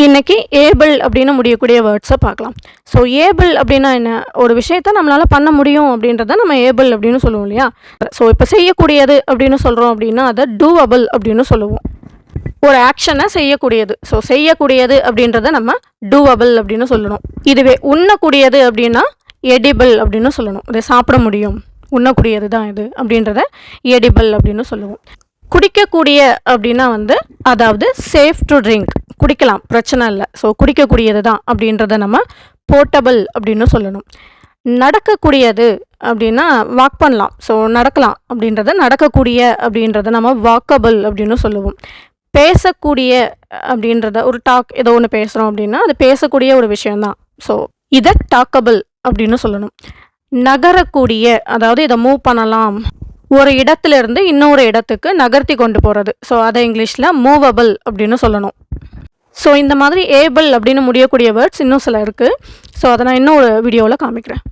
இன்னைக்கு ஏபிள் அப்படின்னு முடியக்கூடிய வேர்ட்ஸை பார்க்கலாம். ஸோ ஏபிள் அப்படின்னா என்ன? ஒரு விஷயத்த நம்மளால் பண்ண முடியும் அப்படின்றத நம்ம ஏபிள் அப்படின்னு சொல்லுவோம் இல்லையா? ஸோ இப்போ செய்யக்கூடியது அப்படின்னு சொல்கிறோம் அப்படின்னா அதை டூவபிள் அப்படின்னு சொல்லுவோம். ஒரு ஆக்ஷனை செய்யக்கூடியது. ஸோ செய்யக்கூடியது அப்படின்றத நம்ம டூவபிள் அப்படின்னு சொல்லணும். இதுவே உண்ணக்கூடியது அப்படின்னா எடிபிள் அப்படின்னு சொல்லணும். இதை சாப்பிட முடியும், உண்ணக்கூடியது தான் இது அப்படின்றத எடிபிள் அப்படின்னு சொல்லுவோம். குடிக்கக்கூடிய அப்படின்னா அதாவது சேஃப் டு ட்ரிங்க், குடிக்கலாம் பிரச்சனை இல்லை, ஸோ குடிக்கக்கூடியது தான் அப்படின்றத நம்ம போர்ட்டபிள் அப்படின்னு சொல்லணும். நடக்கக்கூடியது அப்படின்னா வாக் பண்ணலாம், ஸோ நடக்கலாம் அப்படின்றத நடக்கக்கூடிய அப்படின்றத நம்ம வாக்கபிள் அப்படின்னு சொல்லுவோம். பேசக்கூடிய அப்படின்றத ஒரு டாக் ஏதோ ஒன்று பேசுகிறோம் அப்படின்னா அது பேசக்கூடிய ஒரு விஷயந்தான், ஸோ இதை டாக்கபிள் அப்படின்னு சொல்லணும். நகரக்கூடிய அதாவது இதை மூவ் பண்ணலாம், ஒரு இடத்துல இருந்து இன்னொரு இடத்துக்கு நகர்த்தி கொண்டு போகிறது, ஸோ அதை இங்கிலீஷில் மூவபிள் அப்படின்னு சொல்லணும். ஸோ இந்த மாதிரி ஏபிள் அப்படின்னு முடியக்கூடிய வேர்ட்ஸ் இன்னும் சில இருக்குது. ஸோ அதை நான் இன்னும் ஒரு வீடியோவில் காமிக்கிறேன்.